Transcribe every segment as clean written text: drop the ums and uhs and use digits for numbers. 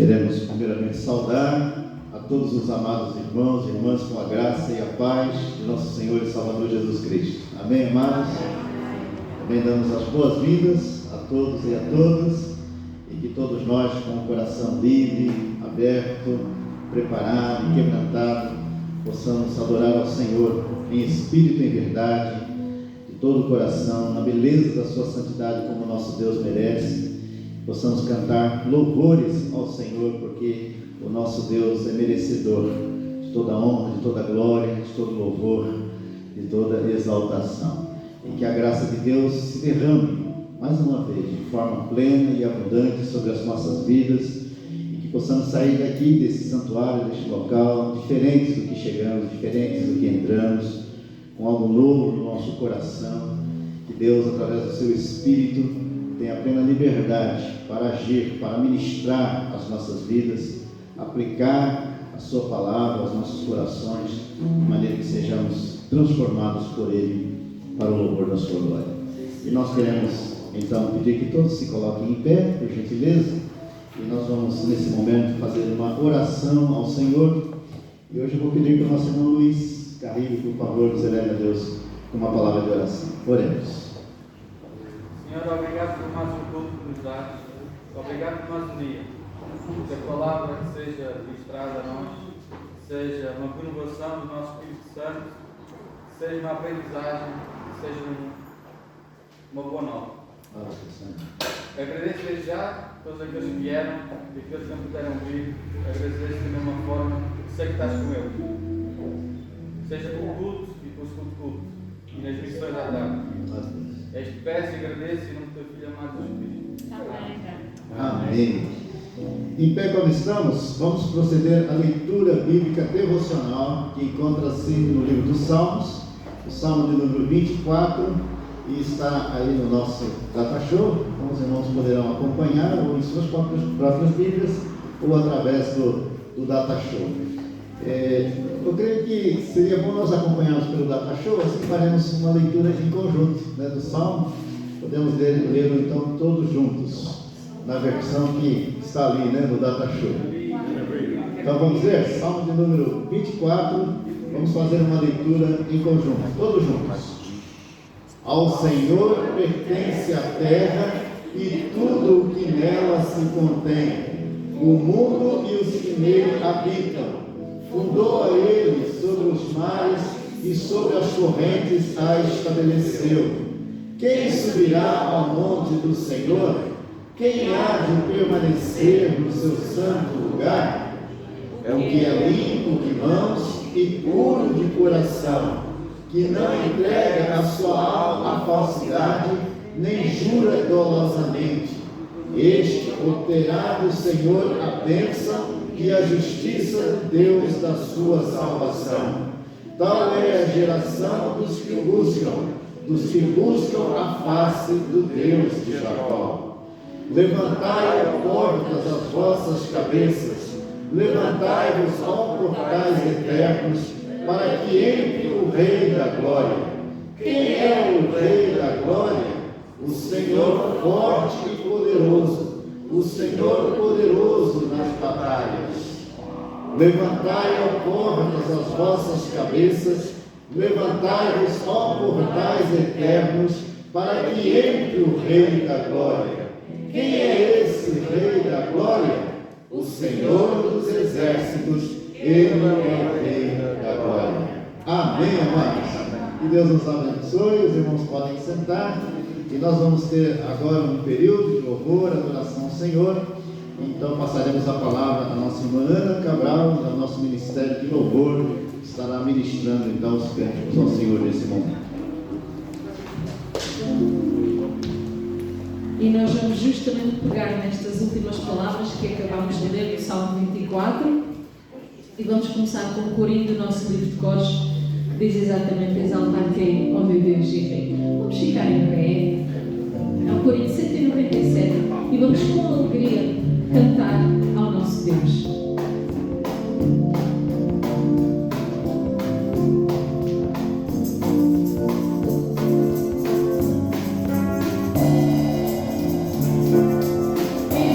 Queremos primeiramente saudar a todos os amados irmãos e irmãs com a graça e a paz de nosso Senhor e Salvador Jesus Cristo. Amém, amados? Também damos as boas-vindas a todos e a todas, e que todos nós, com o coração livre, aberto, preparado e quebrantado, possamos adorar ao Senhor em espírito e em verdade, de todo o coração, na beleza da sua santidade, como nosso Deus merece. Possamos cantar louvores ao Senhor, porque o nosso Deus é merecedor de toda honra, de toda glória, de todo louvor, de toda exaltação. E que a graça de Deus se derrame mais uma vez, de forma plena e abundante sobre as nossas vidas, e que possamos sair daqui, desse santuário, deste local, diferentes do que chegamos, diferentes do que entramos, com algo novo no nosso coração. Que Deus, através do seu Espírito, tenha plena liberdade para agir, para ministrar as nossas vidas, aplicar a sua palavra aos nossos corações, de maneira que sejamos transformados por Ele para o louvor da sua glória. E nós queremos então pedir que todos se coloquem em pé, por gentileza, e nós vamos nesse momento fazer uma oração ao Senhor. E hoje eu vou pedir para o nosso irmão Luiz Carrilho, por favor, nos eleve a Deus com uma palavra de oração. Oremos. Senhor, obrigado por mais um culto que nos dás. Obrigado por mais um dia. Que a palavra que seja ministrada a nós seja uma renovação do nosso Espírito Santo, seja uma aprendizagem, seja uma boa nova. Agradeço desde já a todos aqueles que vieram e aqueles que não puderam vir. Agradeço de uma forma que sei que estás com eles. Seja pelo culto e pelo segundo culto e nas missões à tarde. Este peço e agradeço em nome do teu Filho amado Jesus Cristo. Amém. Em pé como estamos, vamos proceder à leitura bíblica devocional que encontra-se no livro dos Salmos, o Salmo de número 24, e está aí no nosso data show. Então os irmãos poderão acompanhar ou em suas próprias Bíblias ou através do data show. Eu creio que seria bom nós acompanharmos pelo data show, assim faremos uma leitura em conjunto, né, do Salmo. Podemos ler então todos juntos, na versão que está ali, né, no data show. Então vamos ver, Salmo de número 24, vamos fazer uma leitura em conjunto, todos juntos. Ao Senhor pertence a terra e tudo o que nela se contém, o mundo e os que nele habitam. Fundou a ele sobre os mares e sobre as correntes a estabeleceu. Quem subirá ao monte do Senhor? Quem há de permanecer no seu santo lugar? É o que é limpo de mãos e puro de coração, que não entrega a sua alma à falsidade, nem jura dolosamente. Este obterá do Senhor a bênção e a justiça de Deus da sua salvação. Tal é a geração dos que buscam a face do Deus de Jacó. Levantai, ó portas, as vossas cabeças, levantai-vos, ó portais eternos, para que entre o Rei da Glória. Quem é o Rei da Glória? O Senhor forte e poderoso, o Senhor poderoso nas batalhas. Levantai, ó portas, as vossas cabeças, levantai-vos, ó portais eternos, para que entre o Rei da Glória. Quem é esse Rei da Glória? O Senhor dos exércitos, Ele é o Rei da Glória. Amém, amados? Que Deus nos abençoe, os irmãos podem sentar. E nós vamos ter agora um período de louvor, adoração ao Senhor. Então passaremos a palavra à nossa irmã Ana Cabral, do nosso Ministério de Louvor, que estará ministrando então os cânticos ao Senhor nesse momento. E nós vamos justamente pegar nestas últimas palavras que acabamos de ler no Salmo 24 e vamos começar com o corinho do nosso livro de cores, que diz exatamente: exaltar quem, ó meu Deus e Rei. Vamos ficar em pé. É o corinho 197 e vamos com alegria cantar ao nosso Deus. Então,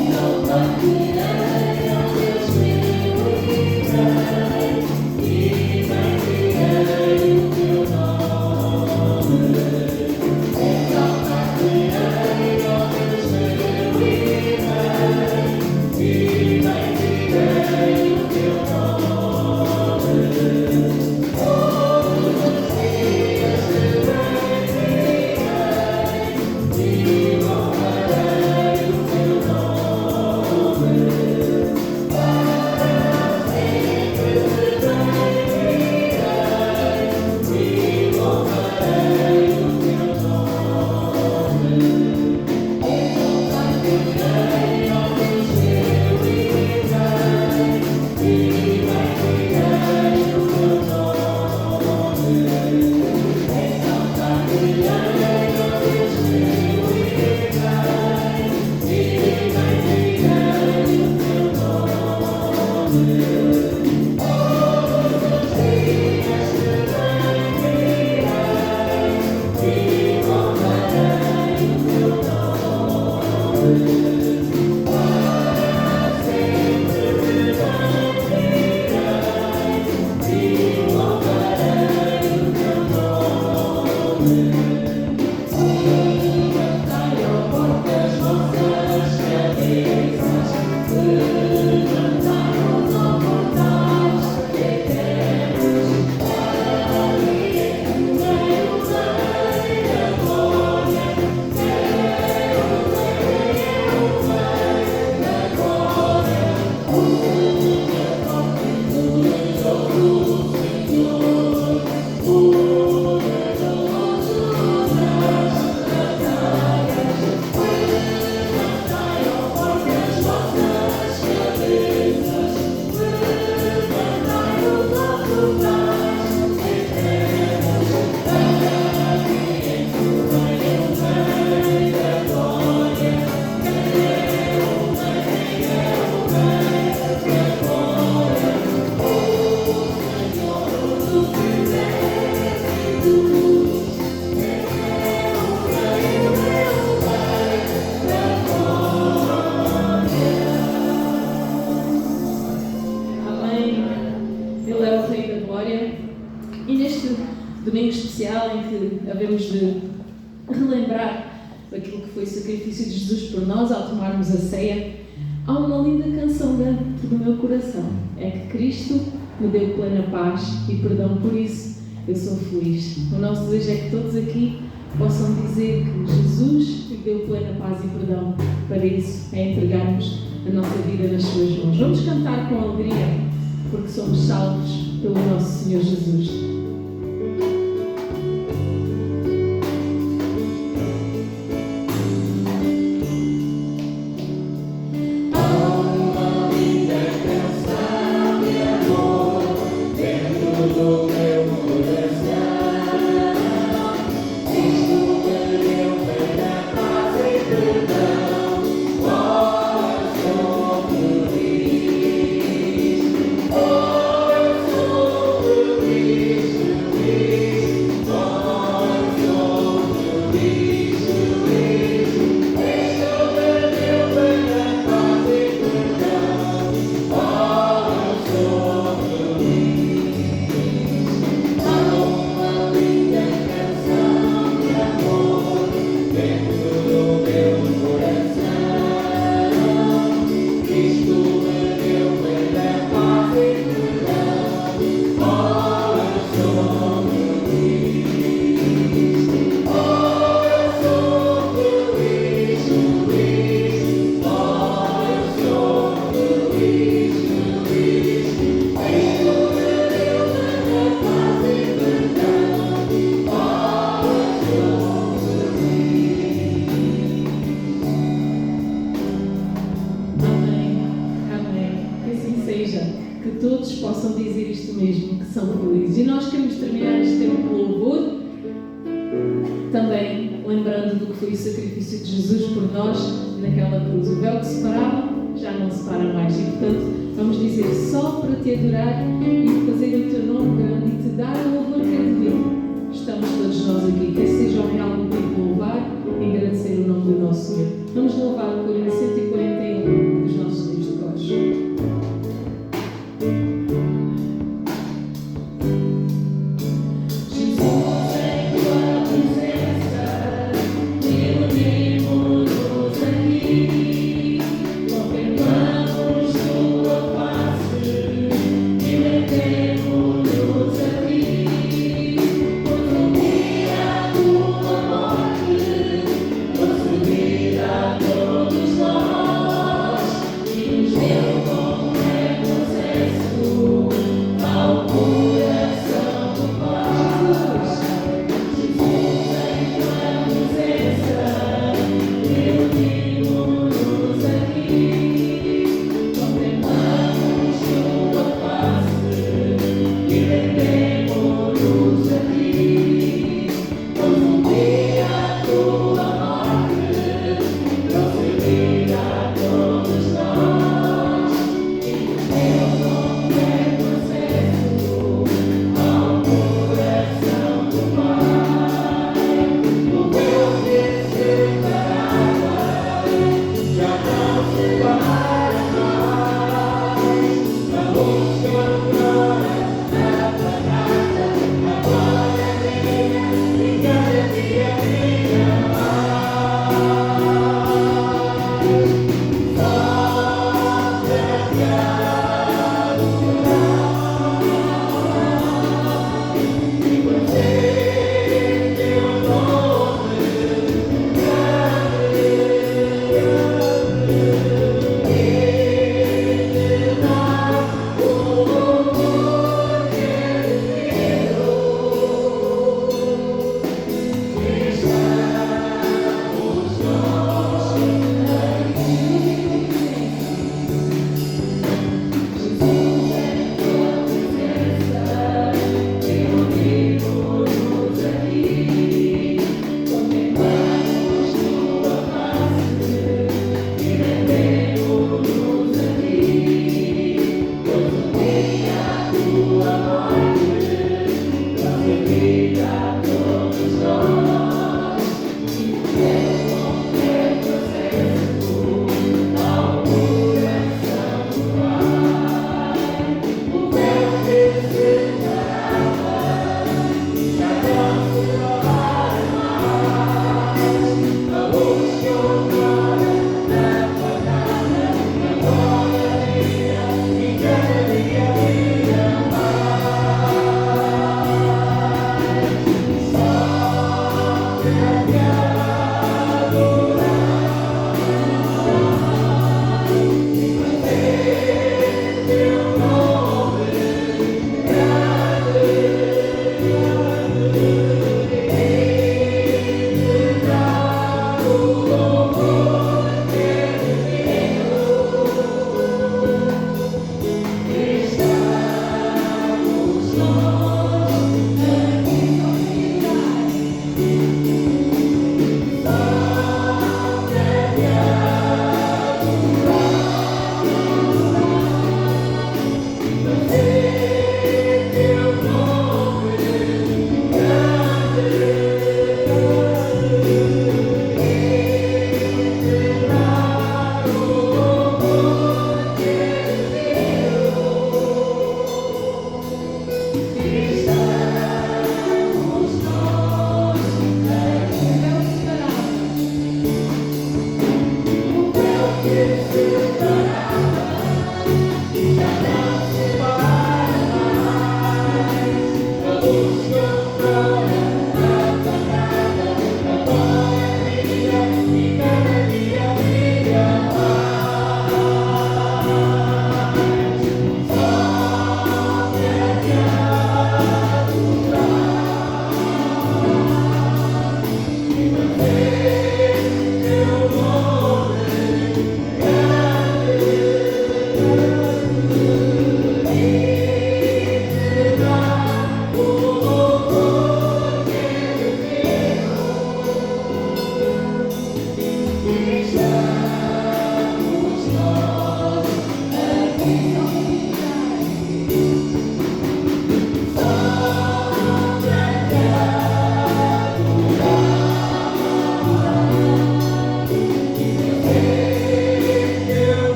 domingo especial em que havemos de relembrar aquilo que foi o sacrifício de Jesus por nós ao tomarmos a ceia, há uma linda canção dentro do meu coração. É que Cristo me deu plena paz e perdão, por isso eu sou feliz. O nosso desejo é que todos aqui possam dizer que Jesus me deu plena paz e perdão. Para isso é entregarmos a nossa vida nas suas mãos. Vamos cantar com alegria, porque somos salvos pelo nosso Senhor Jesus. Yeah.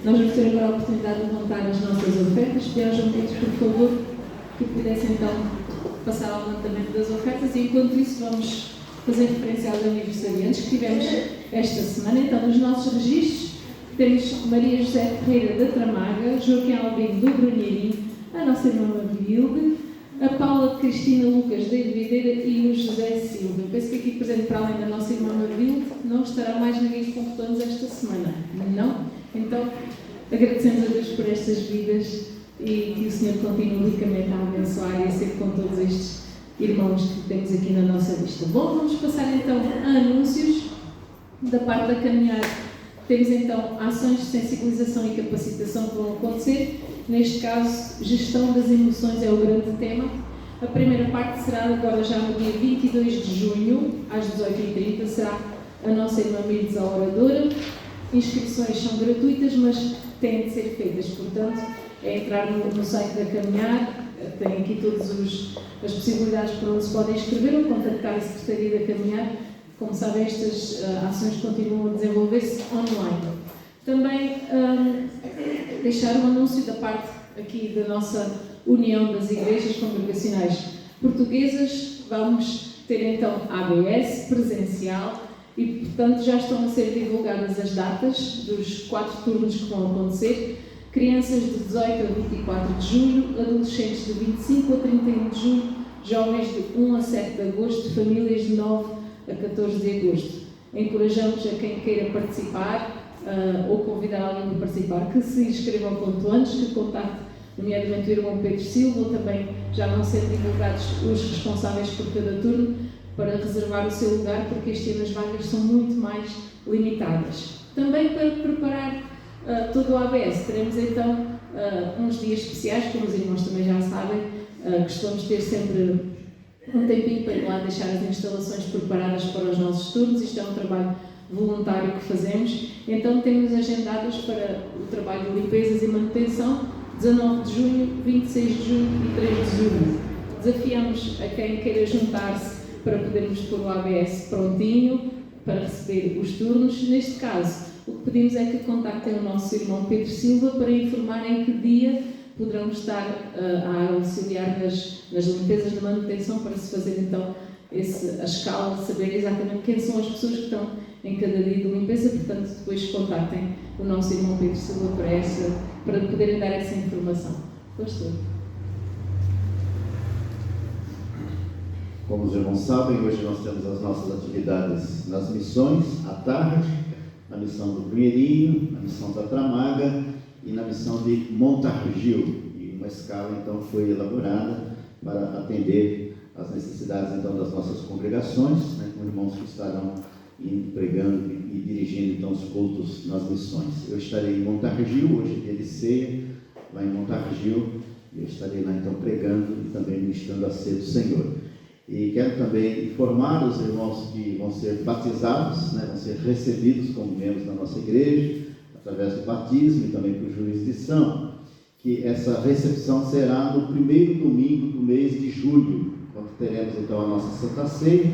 Nós vamos ter agora a oportunidade de montar as nossas ofertas. Pedir aos ouvintes, por favor, que pudessem então passar ao levantamento das ofertas, e enquanto isso vamos fazer referência aos aniversariantes que tivemos esta semana. Então, nos nossos registros temos Maria José Ferreira da Tramaga, Joaquim Albino do Brunheirinho, a nossa irmã Mavilde, a Paula Cristina Lucas da Videira e o José Silva. Eu penso que aqui presente, para além da nossa irmã Mavilde, não estará mais ninguém com planos esta semana, não? Então, agradecemos a Deus por estas vidas e que o Senhor continue ricamente a abençoar e a ser com todos estes irmãos que temos aqui na nossa lista. Bom, vamos passar então a anúncios. Da parte da caminhada, temos então ações de sensibilização e capacitação que vão acontecer. Neste caso, gestão das emoções é o grande tema. A primeira parte será agora já no dia 22 de junho, às 18h30, será a nossa irmã Mirdes, a oradora. Inscrições são gratuitas, mas têm de ser feitas, portanto, é entrar no site da Caminhar, tem aqui todas as possibilidades para onde se podem inscrever ou contactar a Secretaria da Caminhar. Como sabem, estas ações continuam a desenvolver-se online. Também deixar um anúncio da parte aqui da nossa União das Igrejas Congregacionais Portuguesas. Vamos ter então a ABS presencial e, portanto, já estão a ser divulgadas as datas dos 4 turnos que vão acontecer. Crianças de 18 a 24 de julho, adolescentes de 25 a 31 de julho, jovens de 1 a 7 de agosto, famílias de 9 a 14 de agosto. Encorajamos a quem queira participar ou convidar alguém a participar que se inscrevam quanto antes, que contacte nomeadamente o irmão Pedro Silva, ou também já vão ser divulgados os responsáveis por cada turno para reservar o seu lugar, porque este ano as vagas são muito mais limitadas. Também para preparar todo o ABS, teremos então uns dias especiais, como os irmãos também já sabem, costumamos ter sempre um tempinho para ir lá deixar as instalações preparadas para os nossos turnos. Isto é um trabalho voluntário que fazemos. Então temos agendados para o trabalho de limpezas e manutenção 19 de junho, 26 de junho e 3 de julho. Desafiamos a quem queira juntar-se para podermos pôr o ABS prontinho para receber os turnos. Neste caso, o que pedimos é que contactem o nosso irmão Pedro Silva para informar em que dia poderão estar a auxiliar nas limpezas de manutenção, para se fazer então a escala, saber exatamente quem são as pessoas que estão em cada dia de limpeza. Portanto, depois contactem o nosso irmão Pedro Silva para poderem dar essa informação. Pastor. Como os irmãos sabem, hoje nós temos as nossas atividades nas missões, à tarde, na missão do Pinheirinho, na missão da Tramaga e na missão de Montargil. E uma escala, então, foi elaborada para atender às necessidades, então, das nossas congregações, né, com irmãos que estarão pregando e dirigindo, então, os cultos nas missões. Eu estarei em Montargil, hoje é dia de ceia, lá em Montargil, e eu estarei lá, então, pregando e também ministrando a ceia do Senhor. E quero também informar os irmãos que vão ser batizados, né, vão ser recebidos como membros da nossa igreja, através do batismo e também por jurisdição, que essa recepção será no primeiro domingo do mês de julho, quando teremos então a nossa Santa Ceia,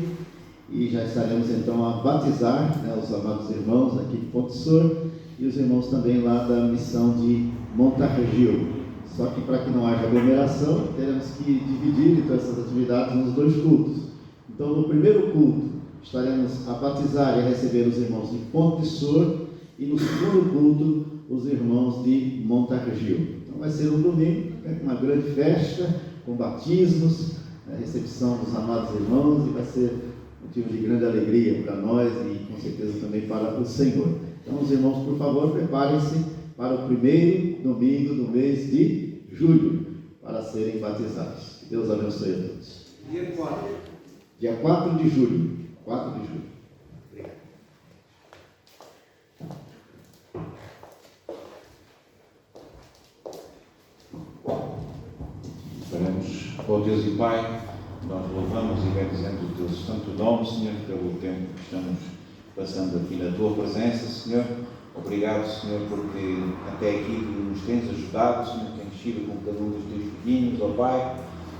e já estaremos então a batizar, né, os amados irmãos aqui de Ponte Sor e os irmãos também lá da missão de Montargil. Só que para que não haja aglomeração, teremos que dividir então essas atividades nos dois cultos. Então, no primeiro culto, estaremos a batizar e a receber os irmãos de Ponte Sor, e no segundo culto, os irmãos de Montargil. Então, vai ser um domingo, né, uma grande festa, com batismos, a recepção dos amados irmãos, e vai ser motivo de grande alegria para nós e com certeza também para o Senhor. Então, os irmãos, por favor, preparem-se para o primeiro domingo do mês de julho, para serem batizados. Que Deus abençoe a todos. Dia 4. Dia 4 de julho. 4 de julho. Obrigado. Oremos. Ó Deus e Pai, nós louvamos e bendizemos o Teu santo nome, Senhor, pelo tempo que estamos passando aqui na Tua presença, Senhor. Obrigado, Senhor, porque até aqui nos tens ajudado, Senhor, tens sido com cada um dos Teus filhinhos, ó Pai.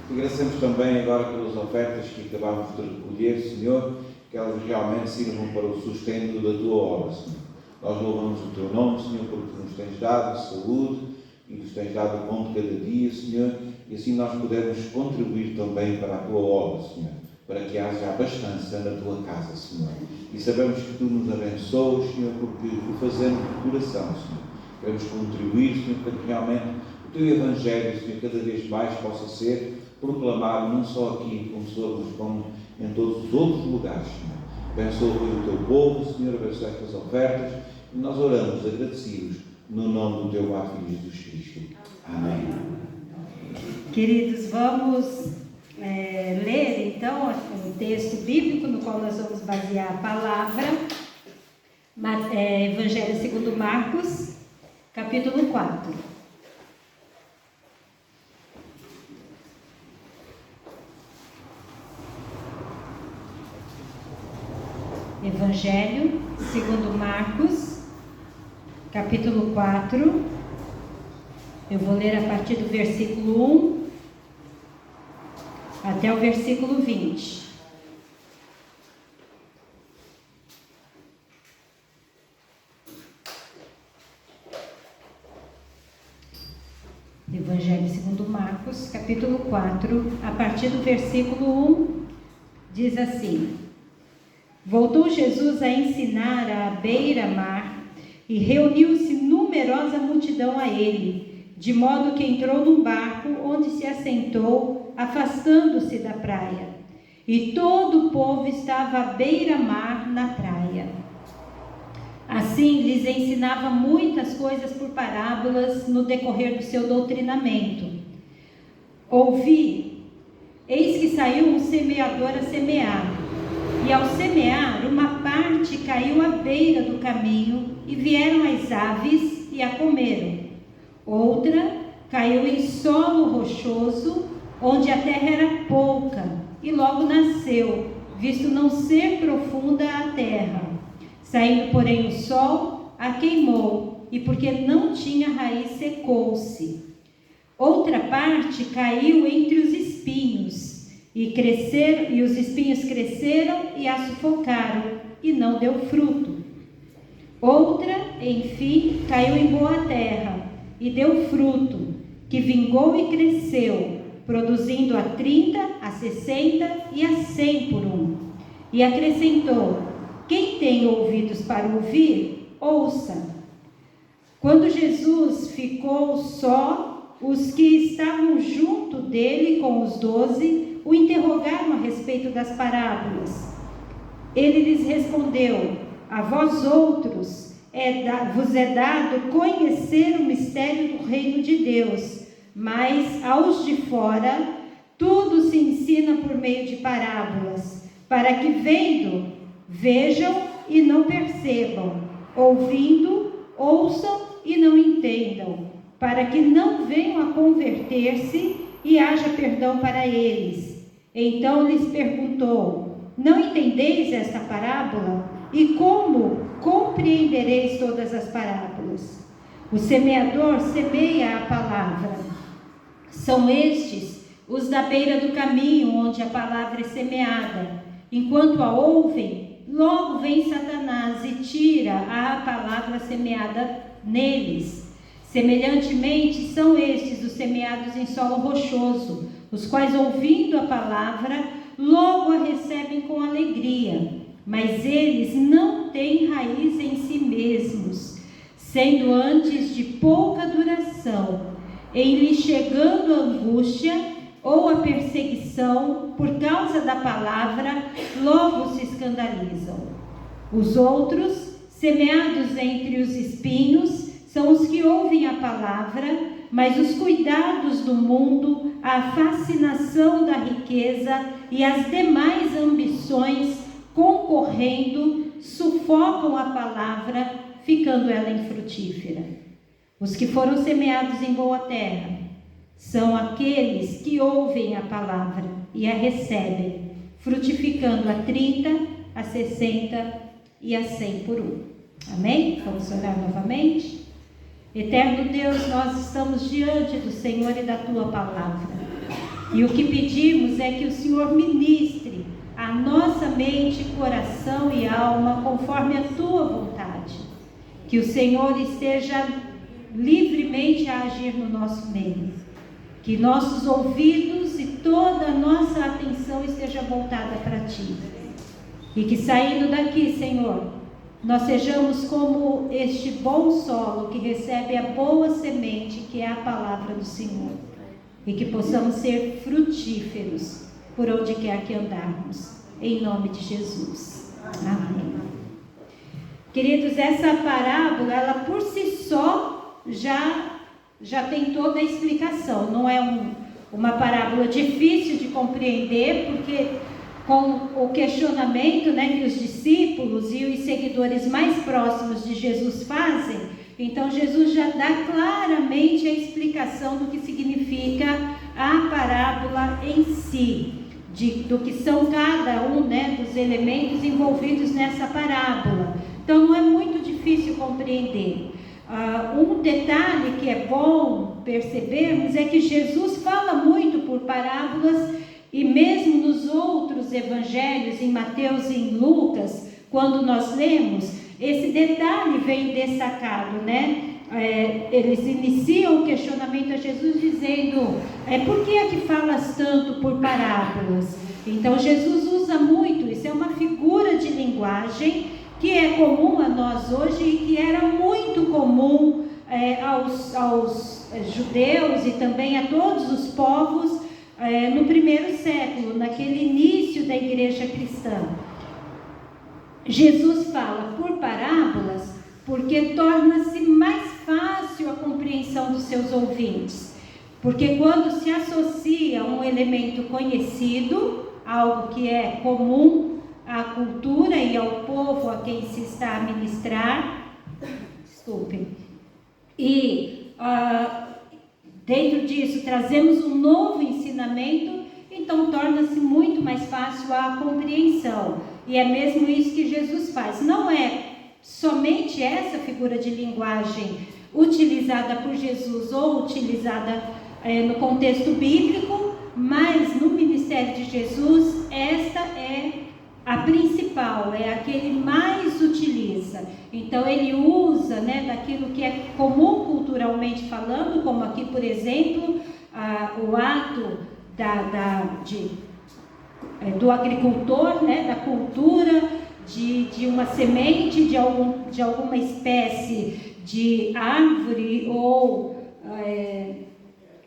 Te agradecemos também agora pelas ofertas que acabamos de recolher, Senhor, que elas realmente sirvam para o sustento da Tua obra, Senhor. Nós louvamos o Teu nome, Senhor, porque nos tens dado saúde e nos tens dado o pão de cada dia, Senhor, e assim nós podemos contribuir também para a Tua obra, Senhor, para que haja abastança na Tua casa, Senhor. E sabemos que Tu nos abençoas, Senhor, porque o fazemos de coração, Senhor. Queremos contribuir, Senhor, para que realmente o Teu Evangelho, Senhor, cada vez mais possa ser proclamado, não só aqui em Ponte, mas como em todos os outros lugares, Senhor. Abençoa o Teu povo, Senhor, abençoa estas ofertas, e nós oramos agradecidos no nome do Teu Filho Jesus Cristo. Amém. Queridos, vamos ler então o texto bíblico no qual nós vamos basear a palavra, Evangelho segundo Marcos, capítulo 4. Evangelho segundo Marcos, capítulo 4. Eu vou ler a partir do versículo 1 até o versículo 20. Evangelho segundo Marcos, capítulo 4, a partir do versículo 1, diz assim: Voltou Jesus a ensinar à beira-mar, e reuniu-se numerosa multidão a ele, de modo que entrou num barco, onde se assentou, afastando-se da praia. E todo o povo estava à beira-mar na praia. Assim, lhes ensinava muitas coisas por parábolas no decorrer do seu doutrinamento. Ouvi, eis que saiu um semeador a semear. E ao semear, uma parte caiu à beira do caminho, e vieram as aves e a comeram. Outra caiu em solo rochoso, onde a terra era pouca, e logo nasceu, visto não ser profunda a terra. Saindo, porém, o sol, a queimou, e porque não tinha raiz, secou-se. Outra parte caiu entre os espinhos, e os espinhos cresceram e a sufocaram, e não deu fruto. Outra, enfim, caiu em boa terra, e deu fruto, que vingou e cresceu, produzindo a 30, a 60 e a 100 por um. E acrescentou: quem tem ouvidos para ouvir, ouça. Quando Jesus ficou só, os que estavam junto dele com os 12 o interrogaram a respeito das parábolas. Ele lhes respondeu: a vós outros vos é dado conhecer o mistério do reino de Deus, mas aos de fora tudo se ensina por meio de parábolas, para que vendo, vejam e não percebam, ouvindo, ouçam e não entendam, para que não venham a converter-se e haja perdão para eles. Então lhes perguntou: não entendeis esta parábola? E como compreendereis todas as parábolas? O semeador semeia a palavra. São estes os da beira do caminho, onde a palavra é semeada. Enquanto a ouvem, logo vem Satanás e tira a palavra semeada neles. Semelhantemente, são estes os semeados em solo rochoso, os quais, ouvindo a palavra, logo a recebem com alegria. Mas eles não têm raiz em si mesmos, sendo antes de pouca duração. Em lhe chegando a angústia ou a perseguição por causa da palavra, logo se escandalizam. Os outros, semeados entre os espinhos, são os que ouvem a palavra, mas os cuidados do mundo, a fascinação da riqueza e as demais ambições concorrendo, sufocam a palavra, ficando ela infrutífera. Os que foram semeados em boa terra são aqueles que ouvem a palavra e a recebem, frutificando a 30, a 60 e a 100 por um. Amém? Vamos orar novamente? Eterno Deus, nós estamos diante do Senhor e da Tua palavra. E o que pedimos é que o Senhor ministre a nossa mente, coração e alma conforme a Tua vontade. Que o Senhor esteja livremente a agir no nosso meio. Que nossos ouvidos e toda a nossa atenção esteja voltada para Ti. E que saindo daqui, Senhor, nós sejamos como este bom solo que recebe a boa semente, que é a palavra do Senhor. E que possamos ser frutíferos por onde quer que andarmos. Em nome de Jesus. Amém. Queridos, essa parábola, ela por si só já tem toda a explicação. Não é uma parábola difícil de compreender, porque com o questionamento, que os discípulos e os seguidores mais próximos de Jesus fazem, então Jesus já dá claramente a explicação do que significa a parábola em si, do que são cada um dos elementos envolvidos nessa parábola. Então não é muito difícil compreender. Um detalhe que é bom percebermos é que Jesus fala muito por parábolas, e mesmo nos outros evangelhos, em Mateus e em Lucas, quando nós lemos, esse detalhe vem destacado, Eles iniciam o questionamento a Jesus dizendo: por que é que falas tanto por parábolas? Então Jesus usa muito, isso é uma figura de linguagem que é comum a nós hoje e que era muito comum aos judeus e também a todos os povos no primeiro século, naquele início da igreja cristã. Jesus fala por parábolas porque torna-se mais fácil a compreensão dos seus ouvintes. Porque quando se associa um elemento conhecido, algo que é comum à cultura e ao povo a quem se está a ministrar, e dentro disso trazemos um novo ensinamento, então torna-se muito mais fácil a compreensão. E é mesmo isso que Jesus faz. Não é somente essa figura de linguagem utilizada por Jesus ou utilizada no contexto bíblico, mas no ministério de Jesus, esta é a principal, é a que ele mais utiliza. Então ele usa, daquilo que é comum culturalmente falando, como aqui, por exemplo, o ato do agricultor, da cultura de uma semente de alguma espécie de árvore ou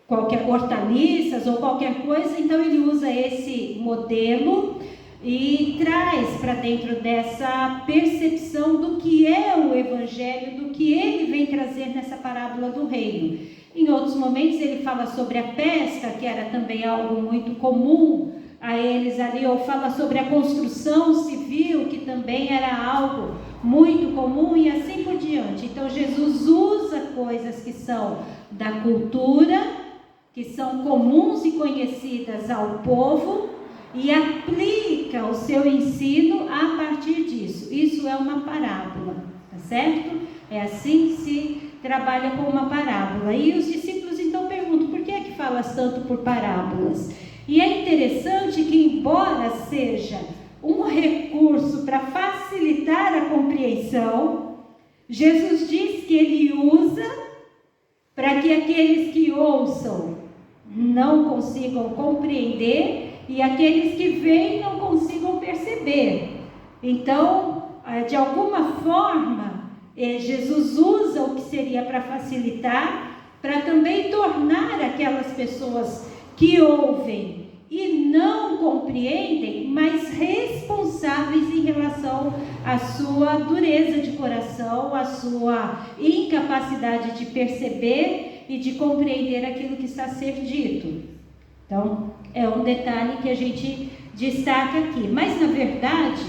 qualquer hortaliças ou qualquer coisa. Então ele usa esse modelo e traz para dentro dessa percepção do que é o Evangelho, do que ele vem trazer nessa parábola do reino. Em outros momentos ele fala sobre a pesca, que era também algo muito comum a eles ali, ou fala sobre a construção civil, que também era algo muito comum, e assim por diante. Então Jesus usa coisas que são da cultura, que são comuns e conhecidas ao povo, e aplica o seu ensino a partir disso. Isso é uma parábola, tá certo? É assim que se trabalha com uma parábola. E os discípulos então perguntam: por que é que falas tanto por parábolas? E é interessante que, embora seja um recurso para facilitar a compreensão, Jesus diz que ele usa para que aqueles que ouçam não consigam compreender e aqueles que veem não consigam perceber. Então, de alguma forma, Jesus usa o que seria para facilitar, para também tornar aquelas pessoas que ouvem e não compreendem mais responsáveis em relação à sua dureza de coração, à sua incapacidade de perceber e de compreender aquilo que está a ser dito. Então, é um detalhe que a gente destaca aqui. Mas, na verdade,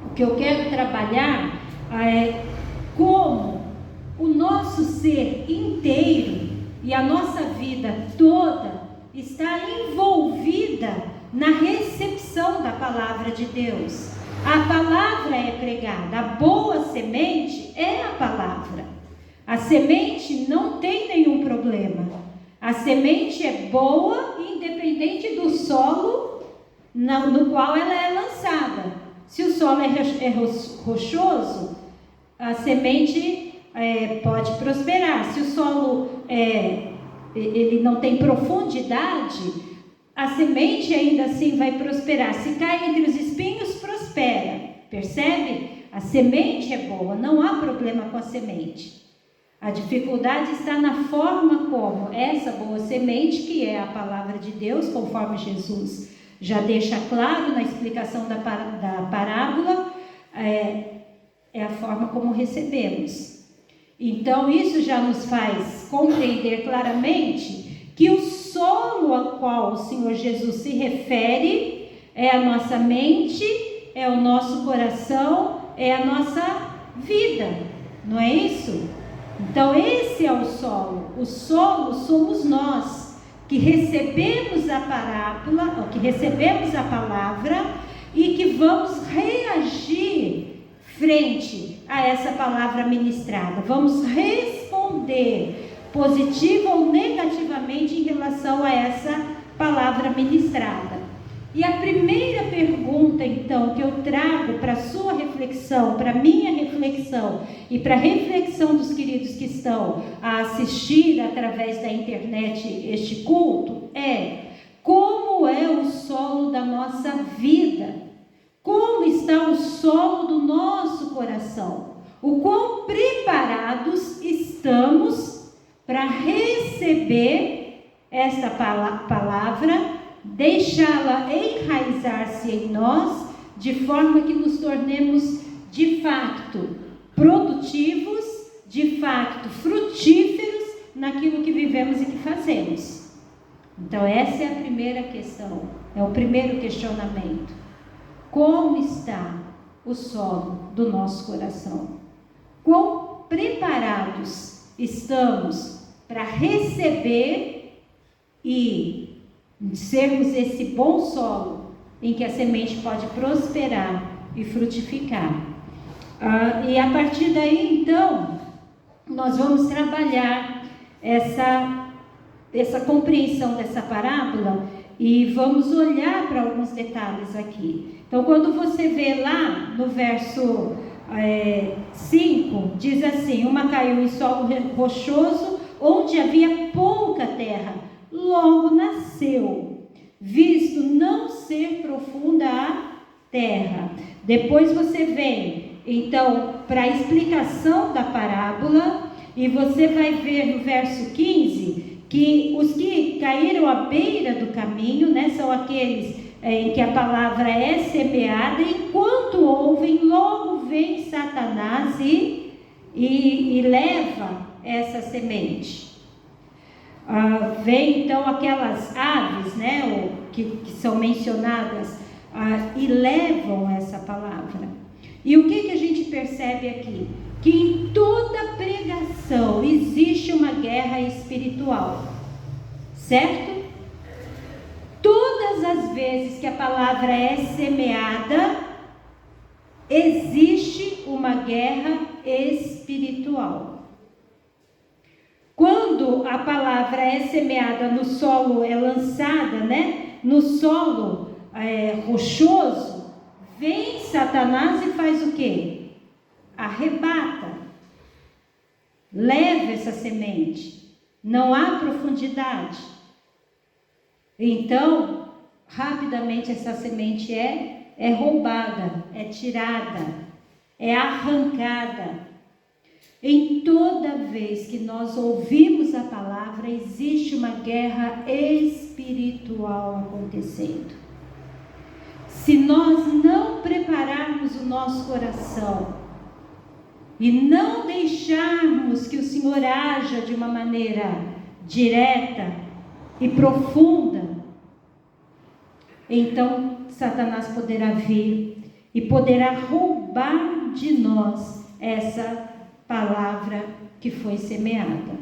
o que eu quero trabalhar é como o nosso ser inteiro e a nossa vida toda está envolvida na recepção da palavra de Deus. A palavra é pregada, a boa semente é a palavra. A semente não tem nenhum problema. A semente é boa, independente do solo no qual ela é lançada. Se o solo é rochoso, a semente pode prosperar. Se o solo ele não tem profundidade, a semente ainda assim vai prosperar. Se cai entre os espinhos, prospera. Percebe? A semente é boa, não há problema com a semente. A dificuldade está na forma como essa boa semente, que é a palavra de Deus, conforme Jesus já deixa claro na explicação da parábola, é a forma como recebemos. Então, isso já nos faz compreender claramente que o solo ao qual o Senhor Jesus se refere é a nossa mente, é o nosso coração, é a nossa vida, não é isso? Então esse é o solo somos nós, que recebemos a parábola, que recebemos a palavra e que vamos reagir frente a essa palavra ministrada, vamos responder positiva ou negativamente em relação a essa palavra ministrada. E a primeira pergunta, então, que eu trago para a sua reflexão, para a minha reflexão e para a reflexão dos queridos que estão a assistir através da internet este culto é: como é o solo da nossa vida? Como está o solo do nosso coração? O quão preparados estamos para receber esta palavra, deixá-la enraizar-se em nós, de forma que nos tornemos de fato produtivos, de fato frutíferos naquilo que vivemos e que fazemos. Então essa é a primeira questão, é o primeiro questionamento. Como está o solo do nosso coração? Quão preparados estamos para receber e sermos esse bom solo em que a semente pode prosperar e frutificar. E a partir daí, então, nós vamos trabalhar essa compreensão dessa parábola e vamos olhar para alguns detalhes aqui. Então, quando você vê lá no verso 5, diz assim: uma caiu em solo rochoso, onde havia pouca terra, logo nasceu, visto não ser profunda a terra. Depois você vem, então, para a explicação da parábola, e você vai ver no verso 15, que os que caíram à beira do caminho, né, são aqueles em que a palavra é semeada, enquanto ouvem, logo vem Satanás e leva essa semente. Vem então aquelas aves, né, que são mencionadas, e levam essa palavra. E o que a gente percebe aqui? Que em toda pregação existe uma guerra espiritual, certo? Todas as vezes que a palavra é semeada, existe uma guerra espiritual. Quando a palavra é semeada no solo, é lançada, né, no solo rochoso, vem Satanás e faz o quê? Arrebata, leva essa semente, não há profundidade. Então, rapidamente essa semente é roubada, é tirada, é arrancada. Em toda vez que nós ouvimos a palavra, existe uma guerra espiritual acontecendo. Se nós não prepararmos o nosso coração e não deixarmos que o Senhor haja de uma maneira direta e profunda, então Satanás poderá vir e poderá roubar de nós essa palavra que foi semeada.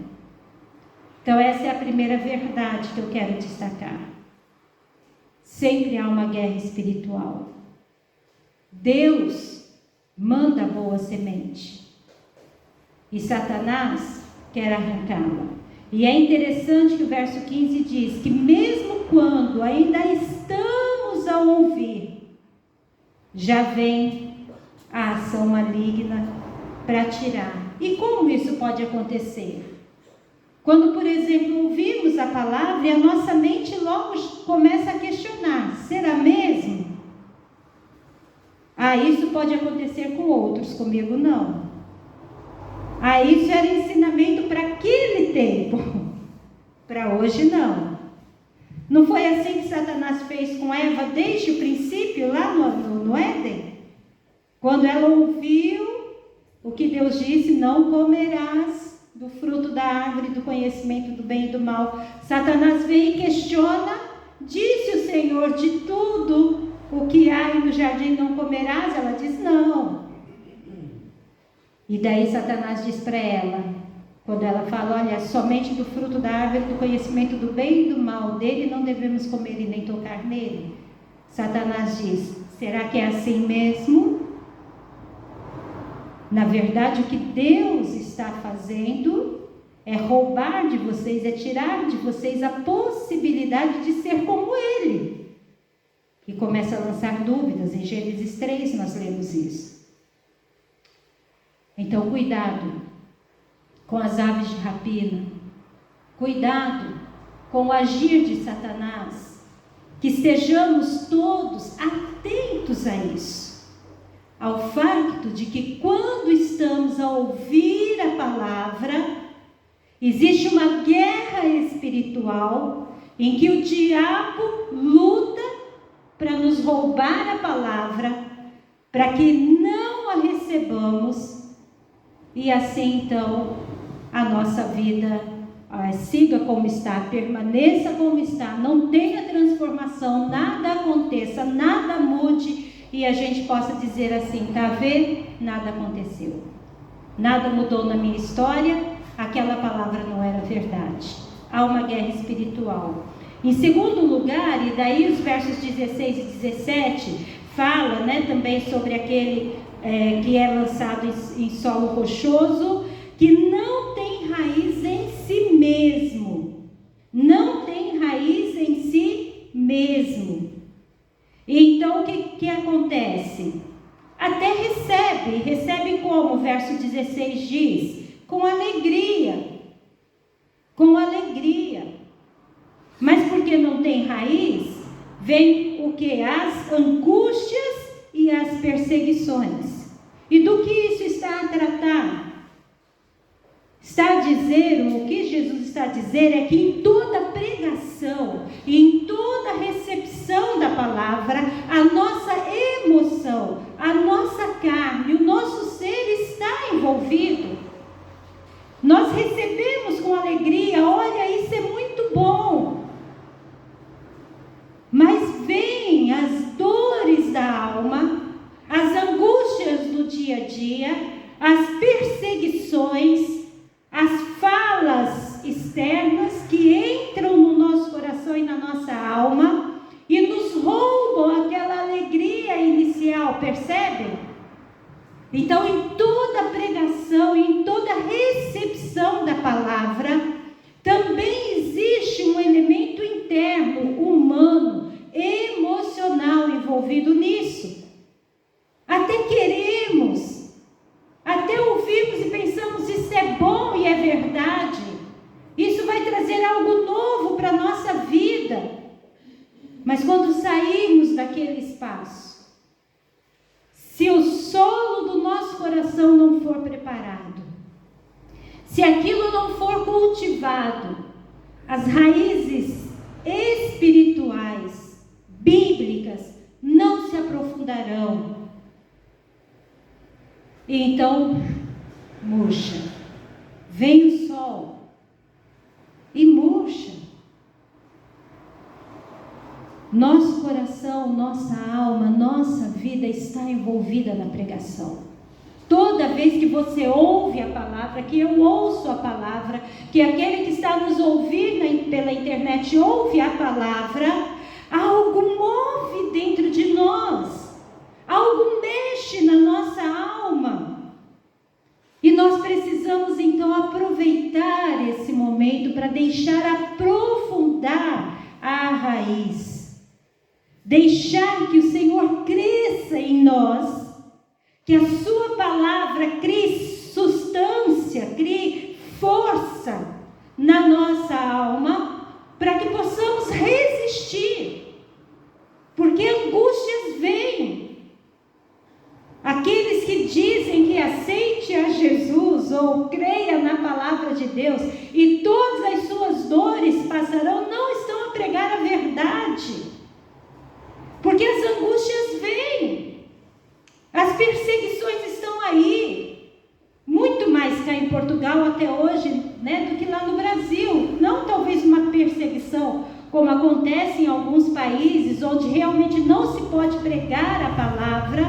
Então essa é a primeira verdade que eu quero destacar. Sempre há uma guerra espiritual. Deus manda a boa semente e Satanás quer arrancá-la. E é interessante que o verso 15 diz que mesmo quando ainda estamos a ouvir, já vem a ação maligna para tirar. E como isso pode acontecer? Quando, por exemplo, ouvimos a palavra e a nossa mente logo começa a questionar: será mesmo? Isso pode acontecer com outros, comigo não. Isso era ensinamento para aquele tempo, para hoje não. Não foi assim que Satanás fez com Eva desde o princípio, lá no Éden? Quando ela ouviu o que Deus disse: não comerás do fruto da árvore do conhecimento do bem e do mal. Satanás vem e questiona: disse o Senhor, de tudo o que há no jardim não comerás? Ela diz: não. E daí Satanás diz para ela, quando ela fala: olha, somente do fruto da árvore do conhecimento do bem e do mal, dele não devemos comer e nem tocar nele. Satanás diz: será que é assim mesmo? Na verdade, o que Deus está fazendo é roubar de vocês, é tirar de vocês a possibilidade de ser como Ele. E começa a lançar dúvidas. Em Gênesis 3 nós lemos isso. Então, cuidado com as aves de rapina. Cuidado com o agir de Satanás. Que estejamos todos atentos a isso. Ao facto de que quando estamos a ouvir a palavra, existe uma guerra espiritual em que o diabo luta para nos roubar a palavra, para que não a recebamos e assim então a nossa vida siga como está, permaneça como está, não tenha transformação, nada aconteça, nada mude. E a gente possa dizer assim: tá vendo? Nada aconteceu. Nada mudou na minha história. Aquela palavra não era verdade. Há uma guerra espiritual. Em segundo lugar, e daí os versos 16 e 17 fala, né, também sobre aquele que é lançado em solo rochoso, que não tem raiz em si mesmo. Não tem raiz em si mesmo. Então, o que acontece? Até recebe como o verso 16 diz? Com alegria. Com alegria. Mas porque não tem raiz, vem o que? As angústias e as perseguições. E do que isso está a tratar? Está a dizer, o que Jesus está a dizer é que em toda pregação e em toda recepção da palavra, a nossa emoção, a nossa carne, o nosso ser está envolvido. Nós recebemos com alegria, olha, isso é muito bom. Mas vêm as dores da alma, as angústias do dia a dia, as perseguições, as falas externas que entram no nosso coração e na nossa alma e nos roubam aquela alegria inicial, percebem? Então, em toda pregação, em toda recepção da palavra, também existe um elemento interno, humano, emocional envolvido nisso. Até queremos, até ouvimos e pensamos, isso é bom e é verdade. Isso vai trazer algo novo para a nossa vida. Mas quando sairmos daquele espaço, se o solo do nosso coração não for preparado, se aquilo não for cultivado, as raízes espirituais, bíblicas, não se aprofundarão. E então, murcha. Vem o sol e murcha. Nosso coração, nossa alma, nossa vida está envolvida na pregação. Toda vez que você ouve a palavra, que eu ouço a palavra, que aquele que está nos ouvindo pela internet ouve a palavra, algo move dentro de nós, algo mexe na nossa alma. E nós precisamos então aproveitar esse momento para deixar aprofundar a raiz. Deixar que o Senhor cresça em nós, que a sua palavra crie substância, crie força na nossa alma, para que possamos resistir, porque angústias vêm. Aqueles que dizem que aceite a Jesus ou creia na palavra de Deus e todas as suas dores passarão, não estão a pregar a verdade. Porque as angústias vêm, as perseguições estão aí, muito mais cá em Portugal até hoje, né, do que lá no Brasil. Não talvez uma perseguição como acontece em alguns países, onde realmente não se pode pregar a palavra,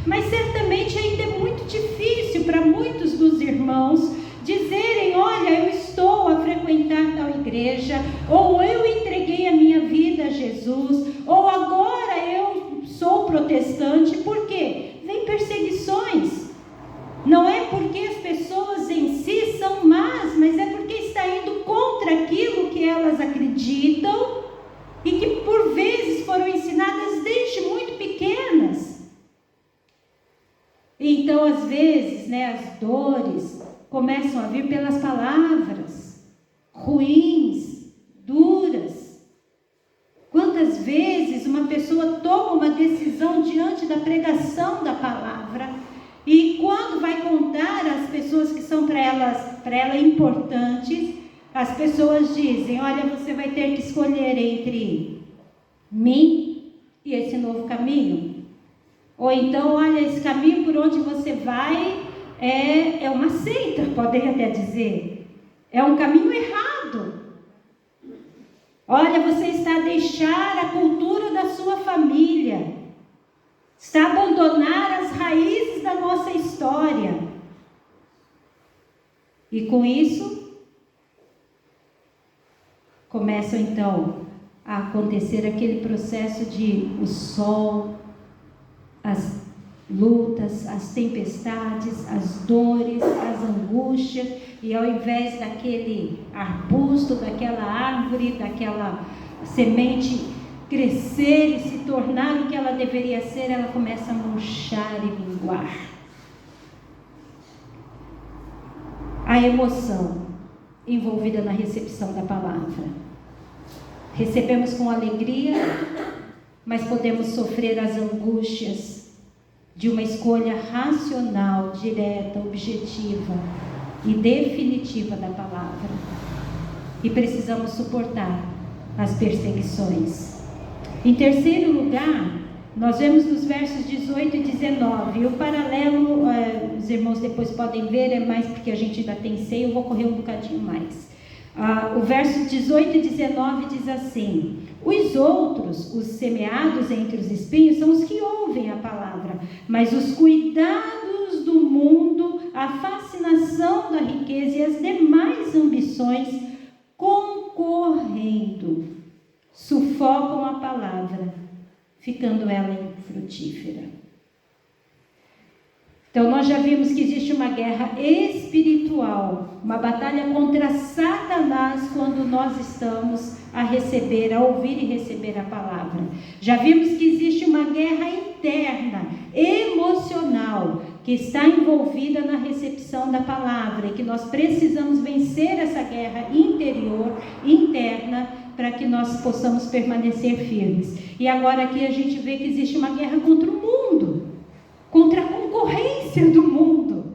mas certamente ainda é muito difícil para muitos dos irmãos dizerem, olha, eu estou a frequentar tal igreja, ou eu entreguei a minha vida a Jesus, ou agora eu sou protestante. Por quê? Vem perseguições. Não é porque as pessoas em si são más, mas é porque está indo contra aquilo que elas acreditam e que por vezes foram ensinadas desde muito pequenas. Então, às vezes, né, as dores começam a vir pelas palavras ruins, duras. Quantas vezes uma pessoa toma uma decisão diante da pregação da palavra e quando vai contar às pessoas que são para ela importantes, as pessoas dizem, olha, você vai ter que escolher entre mim e esse novo caminho. Ou então, olha, esse caminho por onde você vai é uma seita, podem até dizer. É um caminho errado. Olha, você está a deixar a cultura da sua família. Está a abandonar as raízes da nossa história. E com isso, começam então a acontecer aquele processo de o sol, as lutas, as tempestades, as dores, as angústias, e ao invés daquele arbusto, daquela árvore, daquela semente crescer e se tornar o que ela deveria ser, ela começa a murchar e minguar. A emoção envolvida na recepção da palavra. Recebemos com alegria, mas podemos sofrer as angústias de uma escolha racional, direta, objetiva e definitiva da palavra. E precisamos suportar as perseguições. Em terceiro lugar, nós vemos nos versos 18 e 19, e o paralelo, os irmãos depois podem ver, é mais porque a gente ainda tem ceia, eu vou correr um bocadinho mais. O verso 18 e 19 diz assim: os outros, os semeados entre os espinhos, são os que ouvem a palavra, mas os cuidados do mundo, a fascinação da riqueza e as demais ambições, concorrendo, sufocam a palavra, ficando ela infrutífera. Então nós já vimos que existe uma guerra espiritual, uma batalha contra Satanás quando nós estamos a receber, a ouvir e receber a palavra. Já vimos que existe uma guerra interna, emocional, que está envolvida na recepção da palavra, e que nós precisamos vencer essa guerra interior, interna, para que nós possamos permanecer firmes. E agora aqui a gente vê que existe uma guerra contra o mundo, contra a concorrência do mundo,